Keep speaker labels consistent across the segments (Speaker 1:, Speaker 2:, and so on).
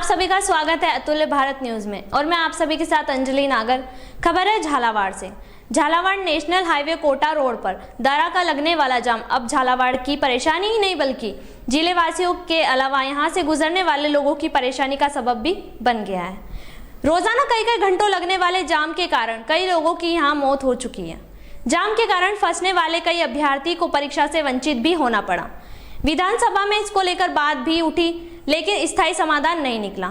Speaker 1: सभी का स्वागत है अतुल्य भारत न्यूज में और मैं आप सभी के साथ अंजलि नागर। खबर है झालावाड़ से। Jhalawar national highway Kota road पर दरा का लगने वाला जाम अब झालावाड़ की परेशानी ही नहीं बल्कि जिले वासियों के अलावा यहां से गुजरने वाले लोगों की परेशानी का सबब भी बन गया है। रोजाना कई कई घंटों लगने वाले जाम के कारण कई लोगों की यहाँ मौत हो चुकी है। जाम के कारण फंसने वाले कई अभ्यर्थी को परीक्षा से वंचित भी होना पड़ा। विधानसभा में इसको लेकर बात भी उठी लेकिन स्थायी समाधान नहीं निकला।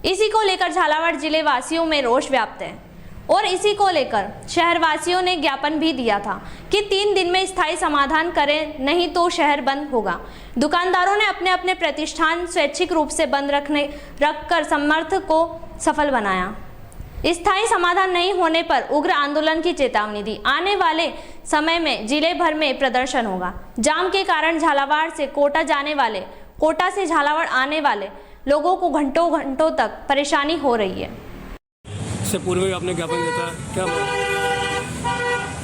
Speaker 1: इसी को लेकर झालावाड़ जिले वासियों में रोष व्याप्त है और इसी को लेकर शहर वासियों ने ज्ञापन भी दिया था कि 3 दिन में स्थायी समाधान करें, नहीं तो शहर बंद होगा। दुकानदारों ने अपने अपने प्रतिष्ठान स्वैच्छिक रूप से बंद रखकर समर्थ को सफल बनाया। स्थायी समाधान नहीं होने पर उग्र आंदोलन की चेतावनी दी। आने वाले समय में जिले भर में प्रदर्शन होगा। जाम के कारण झालावाड़ से कोटा जाने वाले, कोटा से झालावाड़ आने वाले लोगों को घंटों घंटों तक परेशानी हो रही है।
Speaker 2: इससे पूर्व भी आपने ज्ञापन दिया था, क्या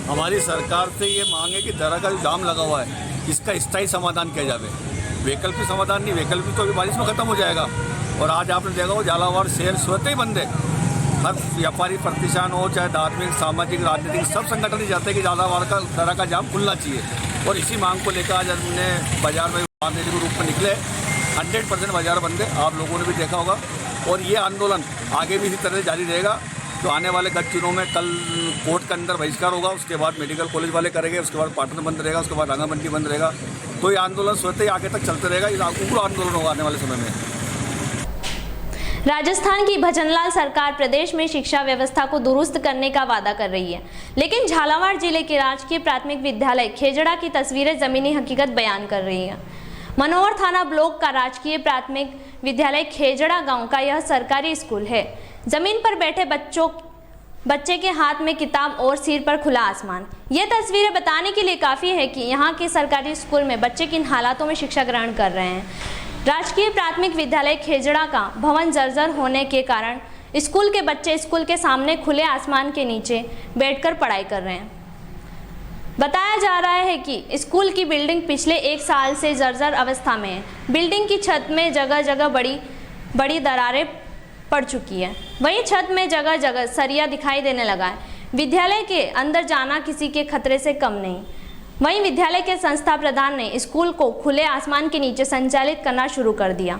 Speaker 3: हमारी सरकार से ये मांग है कि दरा का जो जाम लगा हुआ है इसका स्थायी समाधान किया जाए। वैकल्पिक समाधान नहीं, वैकल्पिक तो अभी बारिश में खत्म हो जाएगा। और आज आपने देखा हो झालावाड़ शहर स्वतः ही बंद है। हर व्यापारी प्रतिष्ठान हो, चाहे धार्मिक, सामाजिक, राजनीतिक सब संगठन ही चाहते हैं कि झालावाड़ का दरा का जाम खुलना चाहिए। और इसी मांग को लेकर आज हमने बाजार में आंदोलन के रूप में निकले। 100% बाजार बंद है, आप लोगों ने भी देखा होगा। और ये आंदोलन आगे भी इसी तरह जारी रहेगा। तो आने वाले गत दिनों में कल कोर्ट के अंदर बहिष्कार होगा, उसके बाद मेडिकल कॉलेज वाले करेंगे, उसके बाद पाटन बंद रहेगा, उसके बाद रंगामंडी बंद रहेगा। तो ये आंदोलन स्वतः ही आगे तक चलते रहेगा। ये उग्र आंदोलन होगा आने वाले समय में।
Speaker 1: राजस्थान की भजनलाल सरकार प्रदेश में शिक्षा व्यवस्था को दुरुस्त करने का वादा कर रही है, लेकिन झालावाड़ जिले के राजकीय प्राथमिक विद्यालय खेजड़ा की तस्वीरें जमीनी हकीकत बयान कर रही है। मनोहर थाना ब्लॉक का राजकीय प्राथमिक विद्यालय खेजड़ा गांव का यह सरकारी स्कूल है। जमीन पर बैठे बच्चे के हाथ में किताब और सिर पर खुला आसमान। ये तस्वीरें बताने के लिए काफ़ी है कि यहाँ के सरकारी स्कूल में बच्चे किन हालातों में शिक्षा ग्रहण कर रहे हैं। राजकीय प्राथमिक विद्यालय खेजड़ा का भवन जर्जर होने के कारण स्कूल के बच्चे स्कूल के सामने खुले आसमान के नीचे बैठकर पढ़ाई कर रहे हैं। बताया जा रहा है कि स्कूल की बिल्डिंग पिछले 1 साल से जर्जर अवस्था में है। बिल्डिंग की छत में जगह जगह बड़ी दरारें पड़ चुकी है। वहीं छत में जगह जगह सरिया दिखाई देने लगा है। विद्यालय के अंदर जाना किसी के खतरे से कम नहीं। वहीं विद्यालय के संस्था प्रधान ने स्कूल को खुले आसमान के नीचे संचालित करना शुरू कर दिया।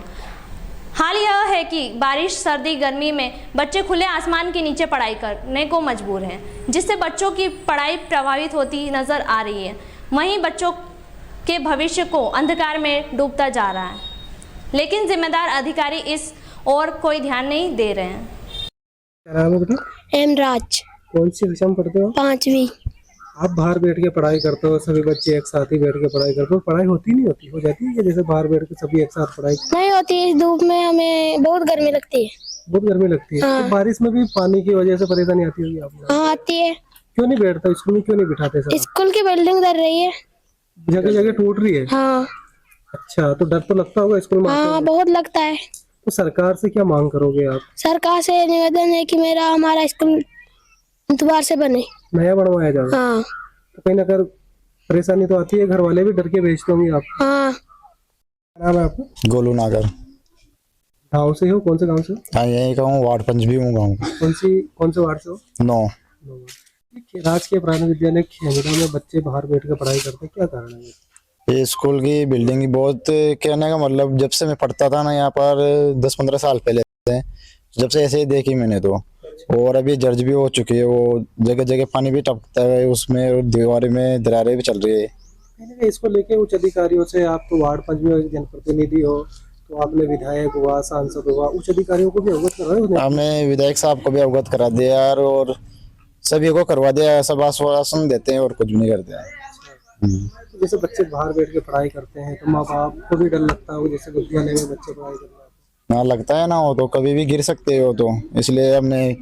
Speaker 1: हाल यह है कि बारिश, सर्दी, गर्मी में बच्चे खुले आसमान के नीचे पढ़ाई करने को मजबूर हैं, जिससे बच्चों की पढ़ाई प्रभावित होती नजर आ रही है। वहीं बच्चों के भविष्य को अंधकार में डूबता जा रहा है, लेकिन जिम्मेदार अधिकारी इस और कोई ध्यान नहीं दे रहे हैं।
Speaker 4: क्या नाम है बेटा?
Speaker 5: हेमराज।
Speaker 4: कौन सी कक्षा में पढ़ते हो?
Speaker 5: 5वीं।
Speaker 4: आप बाहर बैठ के पढ़ाई करते हो, सभी बच्चे एक साथ ही बैठ के पढ़ाई करते हो। पढ़ाई होती नहीं होती हो जाती है कि जैसे बाहर बैठ के सभी एक साथ पढ़ाई
Speaker 5: नहीं होती। इस धूप में हमें बहुत गर्मी लगती है।
Speaker 4: बहुत गर्मी लगती है।
Speaker 5: हाँ।
Speaker 4: तो बारिश में भी पानी की वजह से परेशानी आती होगी आपको?
Speaker 5: हाँ आती है।
Speaker 4: क्यों नहीं बैठता स्कूल में? क्यों नहीं बिठाते सर?
Speaker 5: स्कूल की बिल्डिंग डर रही है,
Speaker 4: जगह जगह टूट रही है।
Speaker 5: हाँ।
Speaker 4: अच्छा, तो डर तो लगता होगा स्कूल में?
Speaker 5: हाँ बहुत लगता है।
Speaker 4: तो सरकार से क्या मांग करोगे आप?
Speaker 5: सरकार से निवेदन है कि हमारा स्कूल दोबारा से बने,
Speaker 4: नया बनवाया जाए।
Speaker 5: हाँ।
Speaker 4: तो कहीं ना कहीं परेशानी तो आती है, घर वाले भी डर के भेजते होंगे आप।
Speaker 5: हाँ।
Speaker 4: क्या नाम है आपका?
Speaker 6: गोलू नागर।
Speaker 4: गाँव से हो? कौन से गाँव से?
Speaker 6: हाँ यही कहूँ, वार्ड 5 भी हूँ गाँव।
Speaker 4: कौन से वार्ड से हो?
Speaker 6: 9।
Speaker 4: राजकीय प्राथमिक विद्यालय खेजड़ा में बच्चे बाहर बैठ कर पढ़ाई करते हैं, क्या कारण है?
Speaker 6: ये स्कूल की बिल्डिंग बहुत, कहने का मतलब जब से मैं पढ़ता था ना यहाँ पर 10-15 साल पहले से, जब से ऐसे ही देखी मैंने तो। और अभी जर्ज भी हो चुकी है, वो जगह जगह पानी भी टपकता है उसमें, और दीवार में दरारें भी चल रही है।
Speaker 4: इसको लेके उच्च अधिकारियों से, आप तो वार्ड 5 में जनप्रतिनिधि हो, तो आपने विधायक हुआ, सांसद हुआ, उच्च अधिकारियों को भी अवगत कराया?
Speaker 6: हमने विधायक साहब को भी अवगत करा दिया यार, और सभी को करवा दिया। सब आश्वासन देते हैं और कुछ भी नहीं करते हैं।
Speaker 4: जैसे बच्चे बाहर बैठ के पढ़ाई करते हैं तो माँ बाप को भी डर लगता है जैसे विद्यालय में बच्चे पढ़ाई कर रहे हैं?
Speaker 6: ना लगता है ना, हो तो कभी भी गिर सकते हो, तो इसलिए हमने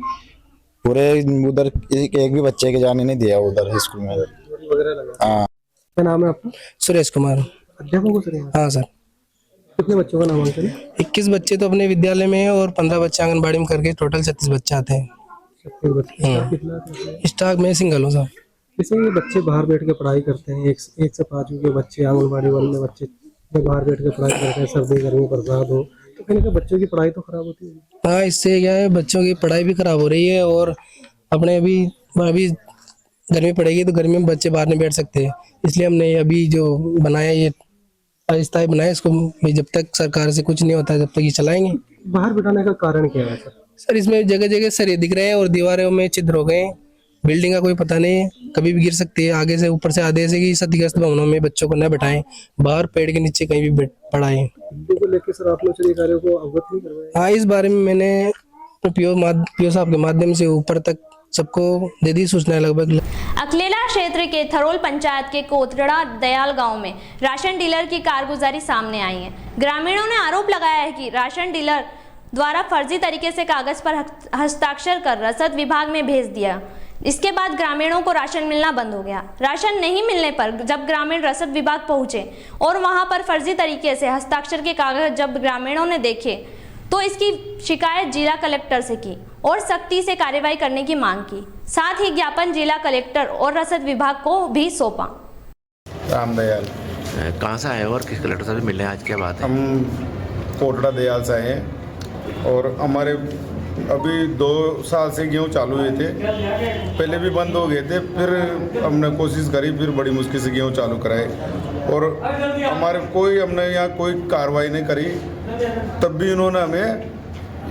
Speaker 6: पूरे उधर एक भी बच्चे के जाने नहीं दिया उधर स्कूल में। हाँ।
Speaker 4: क्या नाम है आपका?
Speaker 7: सुरेश कुमार।
Speaker 4: अध्यापक हो सर?
Speaker 7: हाँ सर।
Speaker 4: कितने बच्चों का नामांकन है?
Speaker 7: 21 बच्चे तो अपने विद्यालय में है और 15 बच्चे आंगनबाड़ी में करके टोटल 36 बच्चे आते हैं।
Speaker 4: 36 बच्चे।
Speaker 7: स्टाफ में सिंगल हूँ सर।
Speaker 4: जैसे ये बच्चे बाहर बैठ के पढ़ाई करते हैं, 1 से 5 के बच्चे, आंगनबाड़ी वाले बच्चे बाहर बैठ के पढ़ाई करते हैं, सर्दी गर्मी बरसात हो, तो कहीं ना कहीं बच्चों की पढ़ाई तो खराब होती है।
Speaker 7: हाँ, इससे क्या है, बच्चों की पढ़ाई भी खराब हो रही है और अपने अभी गर्मी पड़ेगी तो गर्मी में बच्चे बाहर नहीं बैठ सकते, इसलिए हमने अभी जो बनाया ये अस्थायी बनाया इसको भी, जब तक सरकार से कुछ नहीं होता जब तक ये चलाएंगे।
Speaker 4: बाहर बिठाने का कारण क्या है सर?
Speaker 7: सर इसमें जगह जगह सरिये दिख रहे हैं और दीवारों में छिद्र हो गए हैं, बिल्डिंग का कोई पता नहीं है, कभी भी गिर सकती है, आगे से ऊपर से आधे से कि क्षतिग्रस्त भवनों में बच्चों को न बैठाएं, बाहर पेड़ के नीचे कहीं भी पढ़ाएं।
Speaker 4: बिल्डिंग को लेकर सर आपने उच्च अधिकारियों को अवगत नहीं करवाया?
Speaker 7: हाँ, इस बारे में मैंने पीओ साहब के माध्यम से ऊपर तक सबको दे दी सूचना लगभग।
Speaker 1: अकलेला क्षेत्र के थरोल पंचायत के कोतड़ा दयाल गांव में राशन डीलर की कारगुजारी सामने आई है। ग्रामीणों ने आरोप लगाया है कि राशन डीलर द्वारा फर्जी तरीके से कागज पर हस्ताक्षर कर रसद विभाग में भेज दिया। इसके बाद ग्रामीणों को राशन मिलना बंद हो गया। राशन नहीं मिलने पर जब ग्रामीण रसद विभाग पहुंचे और वहां पर फर्जी तरीके से हस्ताक्षर के कागज जब ग्रामीणों ने देखे तो इसकी शिकायत जिला कलेक्टर से की और सख्ती से कार्रवाई करने की मांग की। साथ ही ज्ञापन जिला कलेक्टर और रसद विभाग को भी सौंपा।
Speaker 8: रामदयाल
Speaker 9: कहाँ से आए हो और किस कलेक्टर से मिलने आज क्या बात है?
Speaker 8: हम कोटड़ा दयाल से आए हैं और हमारे अभी 2 साल से गेहूँ चालू हुए थे, पहले भी बंद हो गए थे, फिर हमने कोशिश करी, फिर बड़ी मुश्किल से गेहूँ चालू कराए और हमने यहाँ कोई कार्रवाई नहीं करी। तब भी उन्होंने हमें,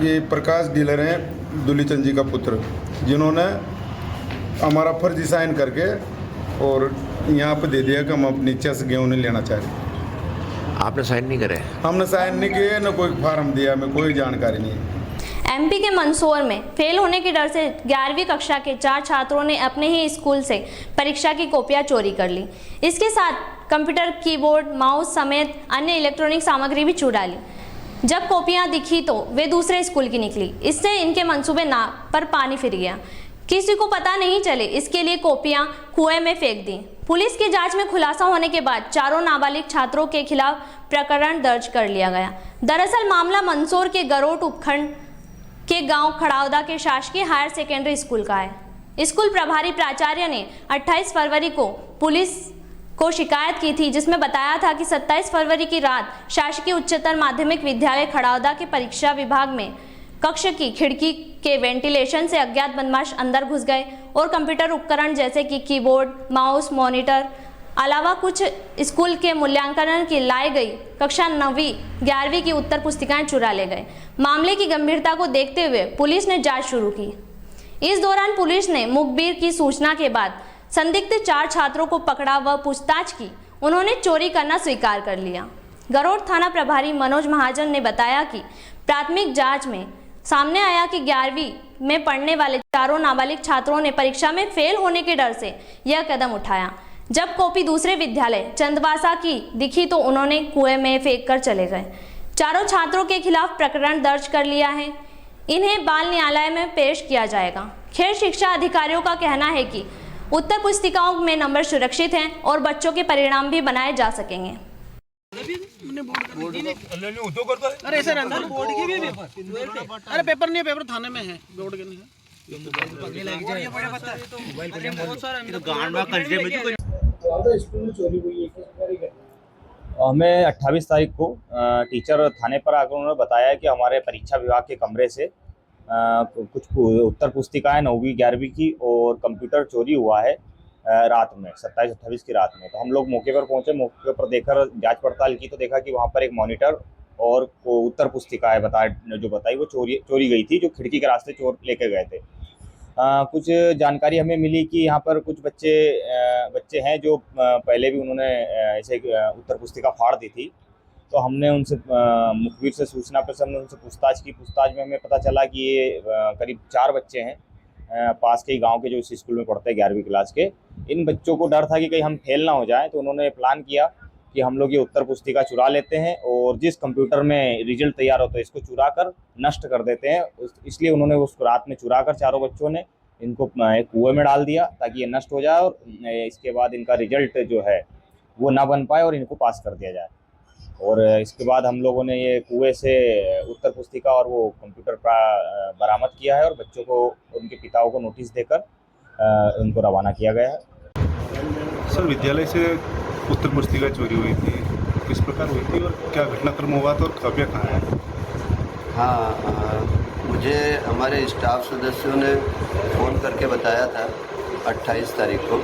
Speaker 8: ये प्रकाश डीलर हैं दुलीचंद जी का पुत्र, जिन्होंने हमारा फर्जी साइन करके और यहाँ पे दे दिया कि हम अपनी इच्छा से गेहूँ नहीं लेना चाह रहे।
Speaker 9: आपने साइन नहीं करे?
Speaker 8: हमने साइन नहीं किए, न कोई फार्म दिया, हमें कोई जानकारी नहीं है।
Speaker 1: एमपी के मंदसौर में फेल होने के डर से 11वीं कक्षा के 4 छात्रों ने अपने ही स्कूल से परीक्षा की कॉपियां चोरी कर ली। इसके साथ कंप्यूटर, कीबोर्ड, माउस समेत अन्य इलेक्ट्रॉनिक सामग्री भी चुरा ली। जब कॉपियां दिखी तो वे दूसरे स्कूल की निकली। इससे इनके मंसूबे पर पानी फिर गया। किसी को पता नहीं चले इसके लिए कॉपियां कुएं में फेंक दी। पुलिस की जांच में खुलासा होने के बाद चारों नाबालिग छात्रों के खिलाफ प्रकरण दर्ज कर लिया गया। दरअसल मामला मंदसौर के गरोट उपखंड के गांव खड़ावदा के शासकीय हायर सेकेंडरी स्कूल का है। स्कूल प्रभारी प्राचार्य ने 28 फरवरी को पुलिस को शिकायत की थी, जिसमें बताया था कि 27 फरवरी की रात शासकीय उच्चतर माध्यमिक विद्यालय खड़ावदा के परीक्षा विभाग में कक्ष की खिड़की के वेंटिलेशन से अज्ञात बदमाश अंदर घुस गए और कंप्यूटर उपकरण जैसे कि कीबोर्ड, माउस, मॉनिटर अलावा कुछ स्कूल के मूल्यांकन की लाई गई कक्षा 9वीं 11वीं की उत्तर पुस्तिकाएं चुरा ले गए। मामले की गंभीरता को देखते हुए पुलिस ने जांच शुरू की। इस दौरान पुलिस ने मुखबिर की सूचना के बाद संदिग्ध 4 छात्रों को पकड़ा व पूछताछ की। उन्होंने चोरी करना स्वीकार कर लिया। गरोड़ थाना प्रभारी मनोज महाजन ने बताया कि प्राथमिक जांच में सामने आया कि 11वीं में पढ़ने वाले चारों नाबालिग छात्रों ने परीक्षा में फेल होने के डर से यह कदम उठाया। जब कॉपी दूसरे विद्यालय चंदवासा की दिखी तो उन्होंने कुएं में फेंक कर चले गए। चारों छात्रों के खिलाफ प्रकरण दर्ज कर लिया है। इन्हें बाल न्यायालय में पेश किया जाएगा। खेल शिक्षा अधिकारियों का कहना है कि उत्तर पुस्तिकाओं में नंबर सुरक्षित हैं और बच्चों के परिणाम भी बनाए जा सकेंगे।
Speaker 10: अरे सर अंदर बोर्ड की भी पेपर, अरे पेपर नहीं है, पेपर थाने में है, बोर्ड के नहीं है।
Speaker 11: हमें 28 तारीख को टीचर थाने पर आकर उन्होंने बताया कि हमारे परीक्षा विभाग के कमरे से कुछ उत्तर पुस्तिकाएं 9वीं 11वीं की और कंप्यूटर चोरी हुआ है रात में 27-28 की रात में। तो हम लोग मौके पर पहुंचे, मौके पर देखकर जांच पड़ताल की तो देखा कि वहां पर एक मॉनिटर और उत्तर पुस्तिकाएं बताई वो चोरी गई थी, जो खिड़की के रास्ते चोर लेके गए थे। कुछ जानकारी हमें मिली कि यहाँ पर कुछ बच्चे हैं जो पहले भी उन्होंने ऐसे उत्तर पुस्तिका फाड़ दी थी। तो हमने उनसे मुखबिर से सूचना पर हमने उनसे पूछताछ की। पूछताछ में हमें पता चला कि ये करीब 4 बच्चे हैं पास के ही गांव के जो इस स्कूल में पढ़ते हैं 11वीं क्लास के। इन बच्चों को डर था कि कहीं हम फेल ना हो जाएं, तो उन्होंने प्लान किया कि हम लोग ये उत्तर पुस्तिका चुरा लेते हैं और जिस कंप्यूटर में रिजल्ट तैयार होता है इसको चुरा कर नष्ट कर देते हैं। इसलिए उन्होंने उस रात में चुरा कर चारों बच्चों ने इनको एक कुएं में डाल दिया ताकि ये नष्ट हो जाए और इसके बाद इनका रिजल्ट जो है वो ना बन पाए और इनको पास कर दिया जाए। और इसके बाद हम लोगों ने ये कुएं से उत्तर पुस्तिका और वो कंप्यूटर बरामद किया है और बच्चों को उनके पिताओं को नोटिस देकर उनको रवाना किया गया है।
Speaker 12: सर, विद्यालय से उत्तर पुस्तिका चोरी हुई थी, किस प्रकार हुई थी और क्या घटनाक्रम हुआ था और कॉपियाँ कहाँ हैं?
Speaker 13: हाँ, मुझे हमारे स्टाफ सदस्यों ने फ़ोन करके बताया था 28 तारीख को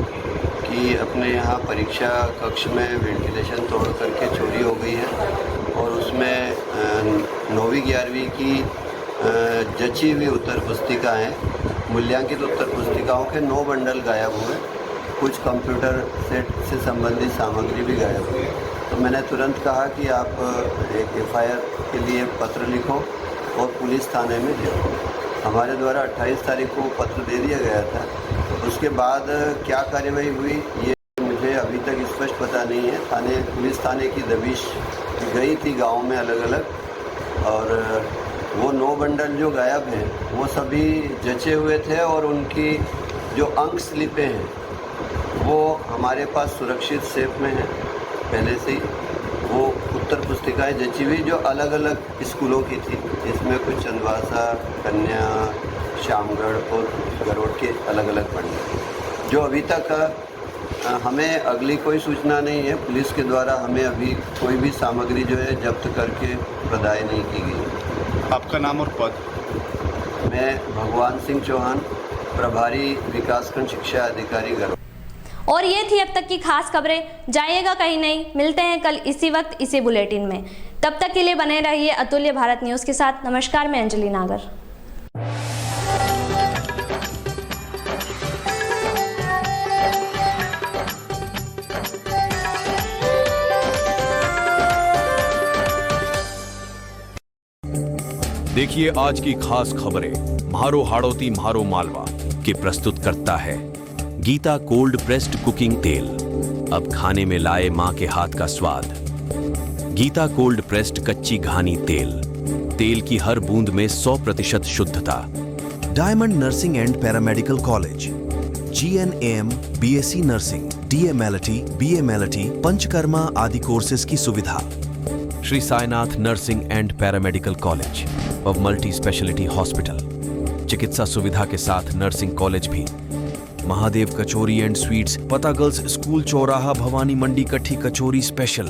Speaker 13: कि अपने यहाँ परीक्षा कक्ष में वेंटिलेशन तोड़ करके चोरी हो गई है और उसमें 9वीं 11वीं की जची हुई उत्तर पुस्तिकाएँ, मूल्यांकित उत्तर पुस्तिकाओं के 9 बंडल गायब हुए। कुछ कंप्यूटर सेट से संबंधित सामग्री भी गायब हुई। तो मैंने तुरंत कहा कि आप एक एफआईआर के लिए पत्र लिखो और पुलिस थाने में जाओ। हमारे द्वारा 28 तारीख को पत्र दे दिया गया था। उसके बाद क्या कार्यवाही हुई ये मुझे अभी तक स्पष्ट पता नहीं है। पुलिस थाने की दबिश गई थी गांव में अलग अलग, और वो 9 बंडल जो गायब हैं वो सभी जचे हुए थे और उनकी जो अंक स्लिपें हैं वो हमारे पास सुरक्षित सेफ में है पहले से ही। वो उत्तर पुस्तिकाएँ जची हुई जो अलग अलग स्कूलों की थी, इसमें कुछ चंदवासा, कन्या, शामगढ़ और गरोड़ के अलग अलग बंडल, जो अभी तक हमें अगली कोई सूचना नहीं है। पुलिस के द्वारा हमें अभी कोई भी सामग्री जो है जब्त करके प्रदाय नहीं की गई।
Speaker 12: आपका नाम और पद?
Speaker 13: मैं भगवान सिंह चौहान, प्रभारी विकासखंड शिक्षा अधिकारी गरोड़।
Speaker 1: और ये थी अब तक की खास खबरें। जाइएगा कहीं नहीं, मिलते हैं कल इसी वक्त इसी बुलेटिन में। तब तक के लिए बने रहिए अतुल्य भारत न्यूज़ के साथ। नमस्कार, मैं अंजलि नागर।
Speaker 14: देखिए आज की खास खबरें म्हारो हाड़ोती म्हारो मालवा के प्रस्तुत करता है गीता कोल्ड प्रेस्ड कुकिंग तेल। अब खाने में लाए मां के हाथ का स्वाद। गीता कोल्ड प्रेस्ड कच्ची घानी तेल, तेल की हर बूंद में 100% शुद्धता। Diamond nursing and paramedical college, GNAM, BSc nursing, DMLT, BMLT, panchakarma आदि कोर्सेज की सुविधा। Shri Sainath nursing and paramedical college और मल्टी स्पेशलिटी हॉस्पिटल, चिकित्सा सुविधा के साथ नर्सिंग कॉलेज भी। महादेव कचौरी एंड स्वीट्स, पता गर्ल्स स्कूल चौराहा, भवानी मंडी, कठी कचौरी स्पेशल।